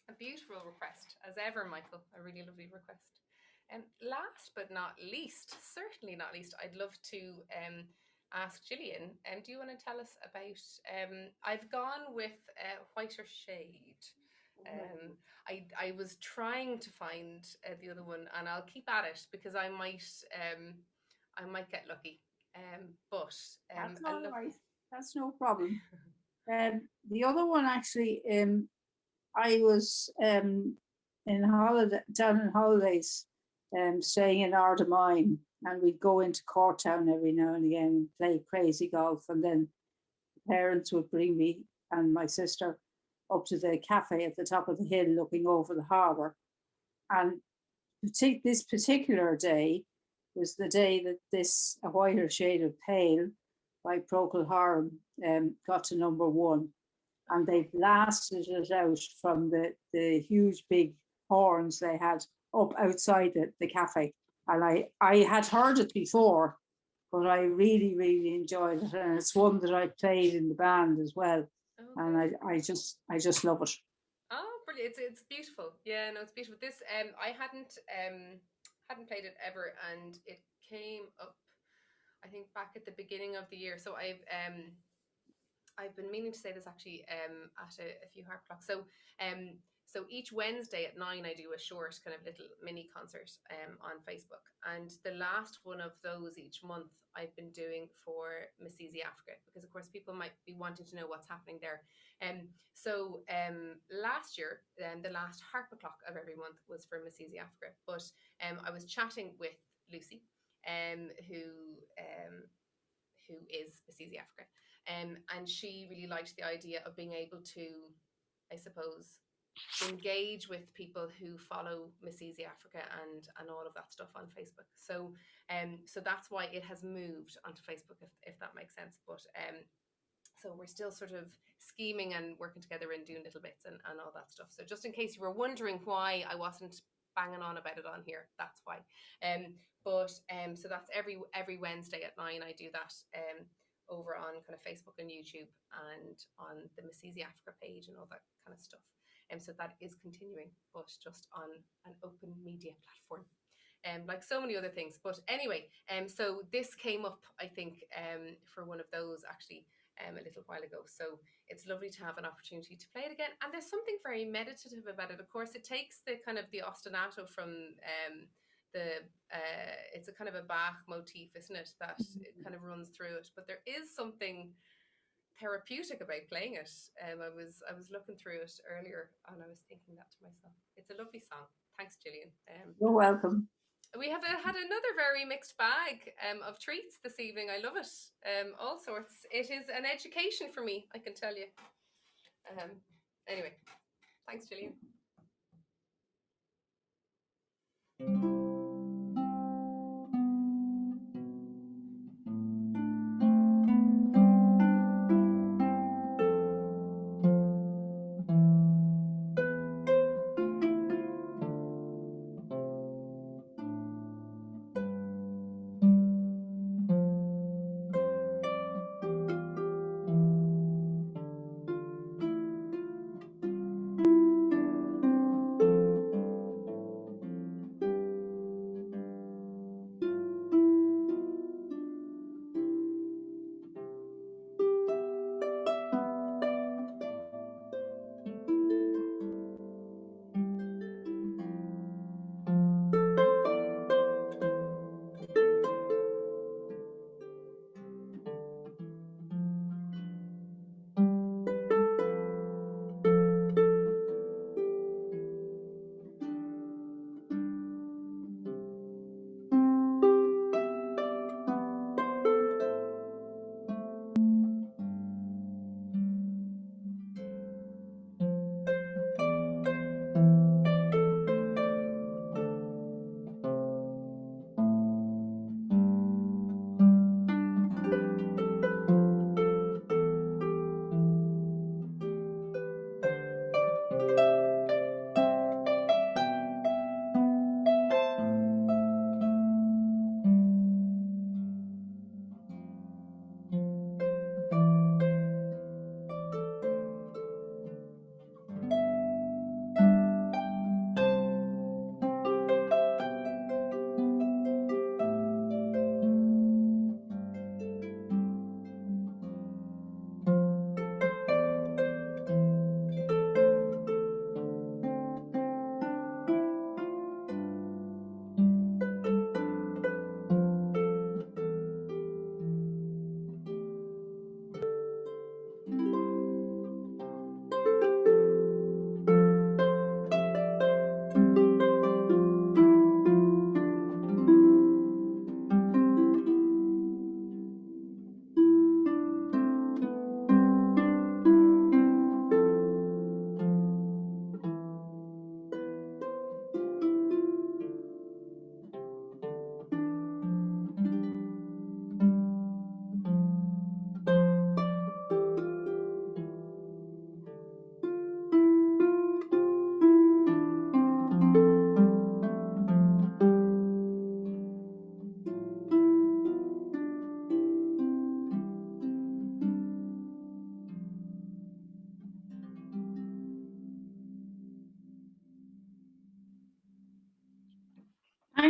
A beautiful request, as ever, Michael. A really lovely request. And last but not least, certainly not least, I'd love to ask Gillian, do you want to tell us about, I've gone with Whiter Shade. I was trying to find the other one, and I'll keep at it because I might get lucky. But that's all right. That's no problem. The other one actually, I was down in holidays, staying in Ardemine, and we'd go into Courtown every now and again and play crazy golf, and then the parents would bring me and my sister up to the cafe at the top of the hill looking over the harbour. And this particular day was the day that this A Whiter Shade of Pale by Procol Harum got to #1. And they blasted it out from the huge big horns they had up outside the cafe. And I had heard it before, but I really, really enjoyed it. And it's one that I played in the band as well. Okay. And I just love it. Oh, brilliant! It's beautiful. Yeah, no, it's beautiful. This I hadn't played it ever, and it came up, I think, back at the beginning of the year. So I've been meaning to say this actually at a few harp clocks. So each Wednesday at 9 I do a short kind of little mini concert on Facebook, and the last one of those each month I've been doing for Mississippi Africa, because of course people might be wanting to know what's happening there. So last year, the last harp o'clock of every month was for Mississippi Africa, but I was chatting with Lucy, who is Mississippi Africa. And she really liked the idea of being able to, I suppose, engage with people who follow Mississippi Africa and all of that stuff on Facebook. So so that's why it has moved onto Facebook, if that makes sense. But so we're still sort of scheming and working together and doing little bits and all that stuff. So just in case you were wondering why I wasn't banging on about it on here, that's why. So that's every Wednesday at 9 I do that over on kind of Facebook and YouTube and on the Mississippi Africa page and all that kind of stuff. So that is continuing, but just on an open media platform, like so many other things. But anyway, so this came up, I think, for one of those actually a little while ago. So it's lovely to have an opportunity to play it again. And there's something very meditative about it. Of course, it takes the kind of the ostinato from it's a kind of a Bach motif, isn't it? That it kind of runs through it. But there is something therapeutic about playing it. I was looking through it earlier and I was thinking that to myself. It's a lovely song. Thanks, Gillian. You're welcome. We have had another very mixed bag of treats this evening. I love it. All sorts. It is an education for me, I can tell you. Anyway, thanks, Gillian.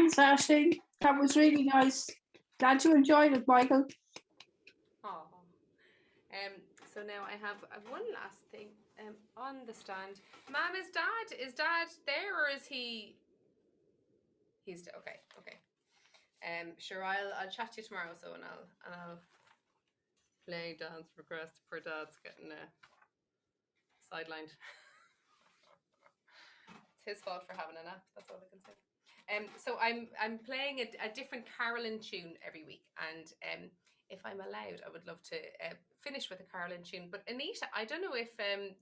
Thanks, Ashling. That was really nice. Glad you enjoyed it, Michael. Oh. So now I have one last thing on the stand. Mom, is Dad there, or is he? He's okay. Okay. Sure. I'll chat to you tomorrow. So and I'll play dance request for Dad's getting sidelined. It's his fault for having a nap. That's all I can say. So I'm playing a different Carolyn tune every week, and if I'm allowed, I would love to finish with a Carolyn tune. But Anita, I don't know if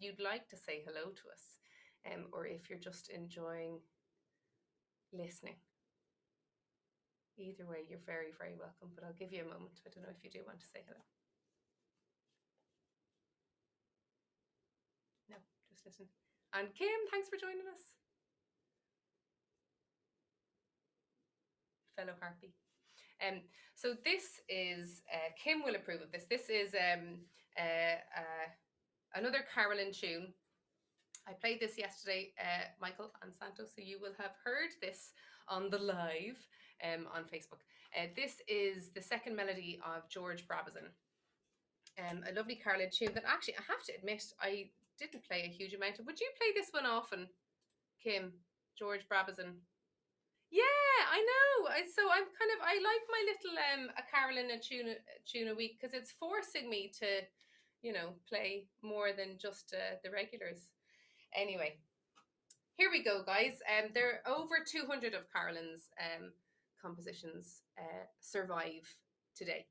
you'd like to say hello to us, or if you're just enjoying listening. Either way, you're very, very welcome. But I'll give you a moment. I don't know if you do want to say hello. No, just listen. And Kim, thanks for joining us. Fellow Harpy. So this is Kim will approve of this. This is another Carolyn tune. I played this yesterday, Michael and Santo, so you will have heard this on the live on Facebook. This is the second melody of George Brabazon. A lovely Carolyn tune that actually, I have to admit, I didn't play a huge amount of. Would you play this one often, Kim? George Brabazon. Yeah, I know. I like my little a Carolyn a tune a week, because it's forcing me to, play more than just the regulars. Anyway, here we go, guys. There are over 200 of Carolyn's compositions survive today,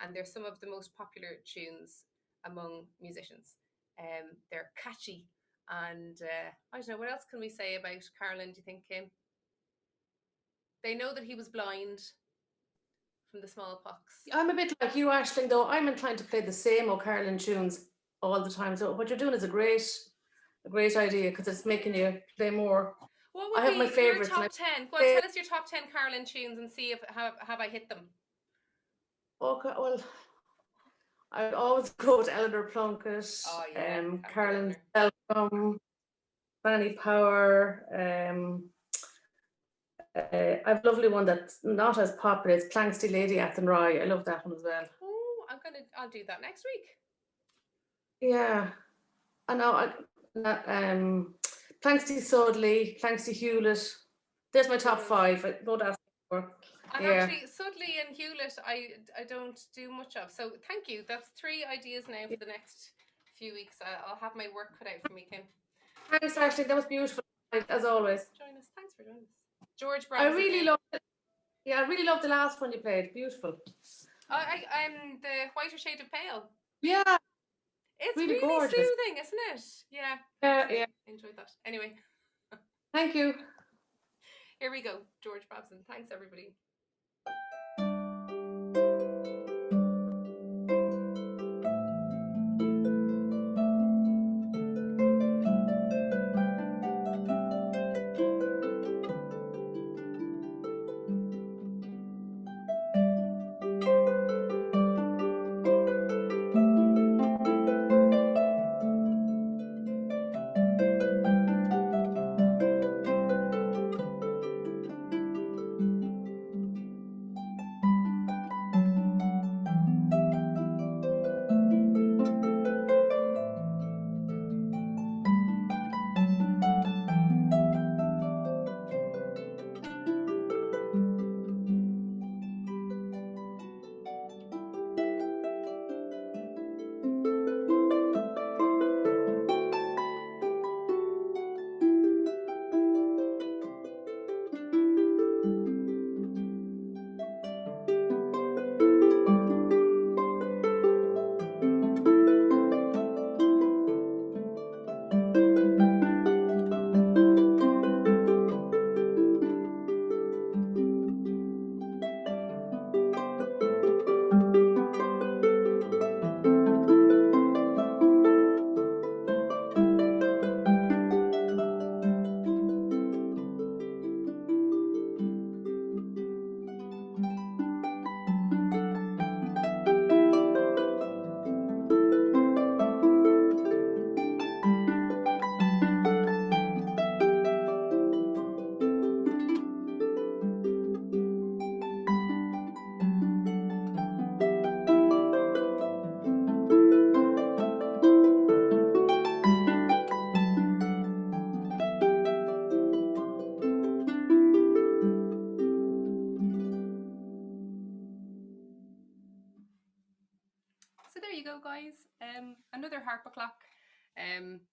and they're some of the most popular tunes among musicians. They're catchy, and I don't know, what else can we say about Carolyn, do you think, Kim? They know that he was blind from the smallpox. I'm a bit like you, Aisling, though. I'm inclined to play the same O'Carolyn tunes all the time. So what you're doing is a great idea, because it's making you play more. What would I have be my your favourites. top 10? Go on, tell us your top 10 Carolyn tunes and see if have I hit them. Okay, well, I always go to Eleanor Plunkett, Oh, yeah, Carolyn Selcom, Fanny Power. I've a lovely one that's not as popular. It's Planksty Lady Athenry. I love that one as well. Oh, I'll do that next week. Yeah, I know. Planksty Sudley, Planksty Hewlett. There's my top 5. I don't ask for. And actually, Sudley and Hewlett, I don't do much of. So thank you. That's 3 ideas now for the next few weeks. I'll have my work cut out for me, Kim. Thanks, Ashley. That was beautiful, as always. Join us. Thanks for joining us. George Brown. I really loved it. Yeah, I really loved the last one you played. Beautiful. I'm the Whiter Shade of Pale. Yeah. It's really gorgeous. Soothing, isn't it? Yeah. Yeah. Enjoyed that. Anyway. Thank you. Here we go. George Brabazon. Thanks, everybody.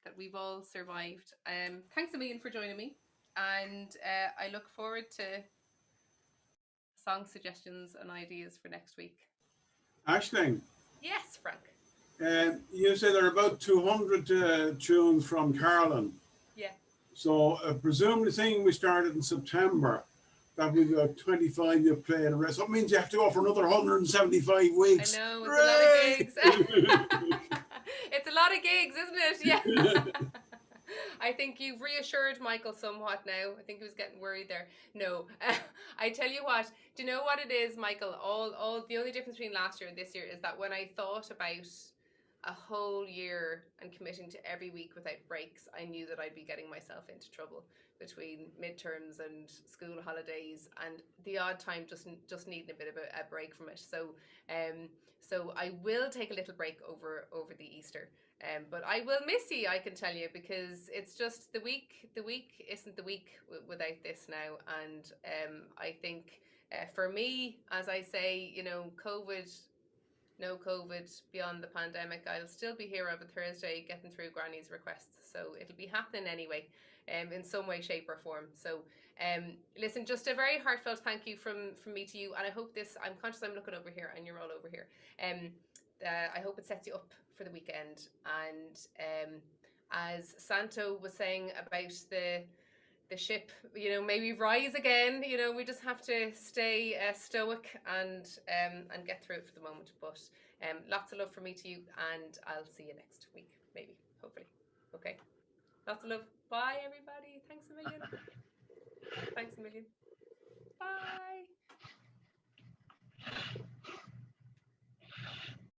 that we've all survived. Thanks a million for joining me, and I look forward to song suggestions and ideas for next week. Aisling, Yes, Frank. you say there are about 200 tunes from Carolyn. Yeah. So presumably saying we started in September, that we've got 25 you play and the rest. That means you have to go for another 175 weeks. I know, it's a lot of gigs. It's a lot of gigs, isn't it? Yeah. I think you've reassured Michael somewhat now. I think he was getting worried there. No, I tell you what, do you know what it is, Michael? All the only difference between last year and this year is that when I thought about a whole year and committing to every week without breaks, I knew that I'd be getting myself into trouble between midterms and school holidays and the odd time just needing a bit of a break from it. So so I will take a little break over the Easter. But I will miss you, I can tell you, because it's just the week isn't the week without this now. And I think for me, as I say, you know, no COVID, beyond the pandemic, I'll still be here every Thursday getting through Granny's requests. So it'll be happening anyway, in some way, shape or form. So listen, just a very heartfelt thank you from me to you. And I hope this, I'm conscious I'm looking over here and you're all over here. I hope it sets you up for the weekend. And as Santo was saying about the ship, you know, maybe rise again. You know, we just have to stay stoic and get through it for the moment. But lots of love from me to you, and I'll see you next week, maybe, hopefully. Okay, lots of love. Bye, everybody. Thanks a million. Thanks a million. Bye.